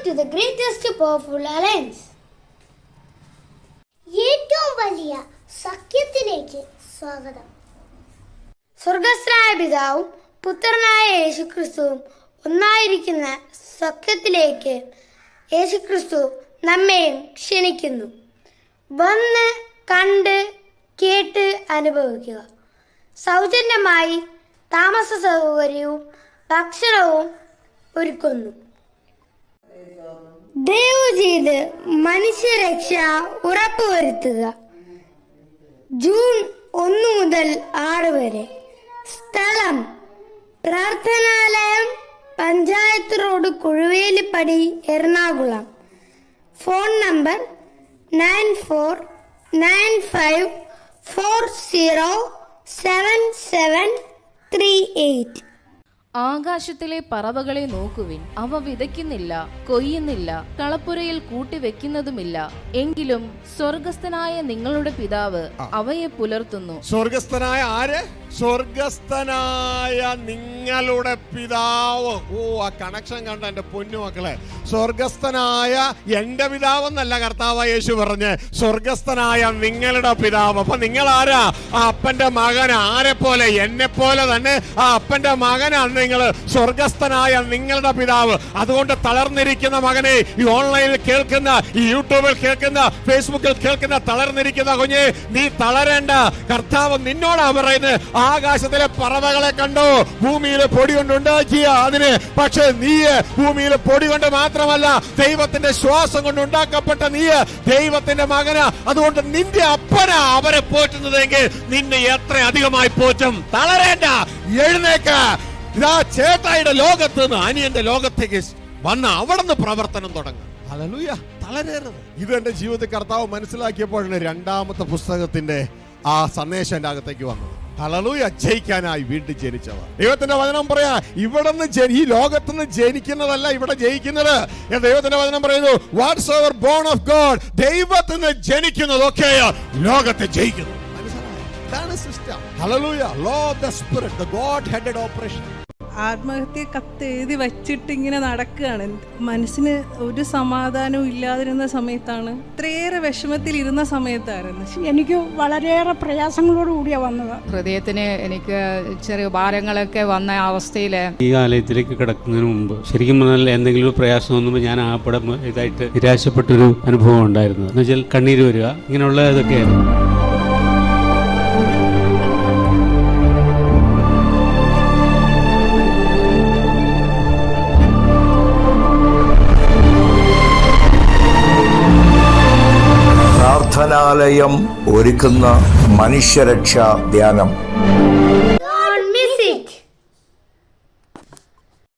to the greatest powerful alliance. ഏറ്റവും വലിയ സഖ്യത്തിലേക്ക് സ്വാഗതം. സ്വർഗസ്ഥനായ പിതാവും പുത്രനായ യേശുക്രിസ്തുവും ഒന്നായിരിക്കുന്ന സഖ്യത്തിലേക്ക് യേശുക്രിസ്തു നമ്മെയും ക്ഷണിക്കുന്നു. വന്ന് കണ്ട് കേട്ട് അനുഭവിക്കുക. സൗജന്യമായി താമസ സൗകര്യവും ഭക്ഷണവും ഒരുക്കുന്നു. ദയവ് ചെയ്ത് മനുഷ്യരക്ഷ ഉറപ്പുവരുത്തുക. ജൂൺ 1 മുതൽ 6 വരെ. സ്ഥലം പ്രാർത്ഥനാലയം, panchayat road, Kuzhuvelippady, Ernakulam. Phone number 9495407738. ആകാശത്തിലെ പറവകളെ നോക്കുവിൻ, അവ വിതയ്ക്കുന്നില്ല, കൊയ്യുന്നില്ല, കളപ്പുരയിൽ കൂട്ടിവെക്കുന്നതുമില്ല, എങ്കിലും സ്വർഗസ്ഥനായ നിങ്ങളുടെ പിതാവ് അവയെ പുലർത്തുന്നു. സ്വർഗസ്ഥനായ ആര്? സ്വർഗസ്ഥനായ നിങ്ങളുടെ പിതാവ്. ഓ, ആ കണക്ഷൻ കണ്ട എന്റെ പൊന്നുമക്കളെ. സ്വർഗസ്ഥനായ എന്റെ പിതാവെന്നല്ല കർത്താവായ യേശു പറഞ്ഞ്, സ്വർഗസ്ഥനായ നിങ്ങളുടെ പിതാവ്. അപ്പൊ നിങ്ങൾ ആരാ? ആ അപ്പന്റെ മകൻ. ആരെ പോലെ? എന്നെ പോലെ തന്നെ ആ അപ്പന്റെ മകനാണ് നിങ്ങൾ. സ്വർഗസ്ഥനായ നിങ്ങളുടെ പിതാവ്. അതുകൊണ്ട് തളർന്നിരിക്കുന്ന മകനെ, ഈ ഓൺലൈനിൽ കേൾക്കുന്ന, ഈ യൂട്യൂബിൽ കേൾക്കുന്ന, ഫേസ്ബുക്കിൽ കേൾക്കുന്ന തളർന്നിരിക്കുന്ന കുഞ്ഞെ, നീ തളരേണ്ട. കർത്താവ് നിന്നോടാ പറയുന്നത്. ആകാശത്തിലെ പറവകളെ കണ്ടോ? ഭൂമിയിലെ പൊടി കൊണ്ടുണ്ടാക്കിയ അതിന്. പക്ഷെ നീ ഭൂമിയിലെ പൊടി കൊണ്ട് മാത്രമല്ല, ദൈവത്തിന്റെ ശ്വാസം കൊണ്ട് ഉണ്ടാക്കപ്പെട്ട നീ ദൈവത്തിന്റെ മകനാ. അതുകൊണ്ട് നിന്റെ അപ്പനാ അവരെ പോറ്റുന്നതെങ്കിൽ നിന്നെ എത്ര അധികമായി പോറ്റും. തളരേണ്ട, എഴുന്നേക്ക. ഇതാ ചേട്ടായിയുടെ ലോകത്ത് നിന്ന് അനിയന്റെ ലോകത്തേക്ക് വന്ന് അവിടെ നിന്ന് പ്രവർത്തനം തുടങ്ങും. ഹല്ലേലൂയ. തളരരുത്. ഇത് എന്റെ ജീവിതത്തിൽ കർത്താവ് മനസ്സിലാക്കിയപ്പോഴാണ് രണ്ടാമത്തെ പുസ്തകത്തിന്റെ ആ സന്ദേശം എന്റെ അകത്തേക്ക് വന്നത്. ഹല്ലേലൂയ. ജയിക്കാനായി വീണ്ടും ജനിച്ചവർ. ദൈവത്തിന്റെ വചനം പറയാ, ഇവിടുന്ന് ഈ ലോകത്തുനിന്ന് ജനിക്കുന്നതല്ല ഇവിടെ ജയിക്കുന്നത്. ദൈവത്തിന്റെ വചനം പറയുന്നു, whatsoever born of God, ദൈവത്തിൽ നിന്ന് ജനിക്കുന്നതൊക്കെ ലോകത്തെ ജയിക്കുന്നു. മനസ്സിലായോ? ഇതാണ് system. Hallelujah. Law of the spirit, the God headed operation. ആത്മഹത്യ കത്തെഴുതി വച്ചിട്ട് ഇങ്ങനെ നടക്കുകയാണ്. മനസ്സിന് ഒരു സമാധാനവും ഇല്ലാതിരുന്ന സമയത്താണ്, ഇത്രയേറെ വിഷമത്തിലിരുന്ന സമയത്തായിരുന്നു. എനിക്ക് വളരെയേറെ പ്രയാസങ്ങളോടുകൂടിയാണ് വന്നത്. ഹൃദയത്തിന് എനിക്ക് ചെറിയ ഭാരങ്ങളൊക്കെ വന്ന അവസ്ഥയിൽ ഈ ആലയത്തിലേക്ക് കിടക്കുന്നതിന് മുമ്പ് ശരിക്കും പറഞ്ഞാൽ എന്തെങ്കിലും ഒരു പ്രയാസം വന്നുമ്പോൾ ഞാൻ ആപ്പെടെ ഇതായിട്ട് നിരാശപ്പെട്ടൊരു അനുഭവം ഉണ്ടായിരുന്നു. എന്ന് വെച്ചാൽ കണ്ണീര് വരിക, ഇങ്ങനെയുള്ള ഇതൊക്കെയായിരുന്നു. പ്രാർത്ഥനാലയം ഒരുക്കുന്ന മനുഷ്യരക്ഷാ ധ്യാനം.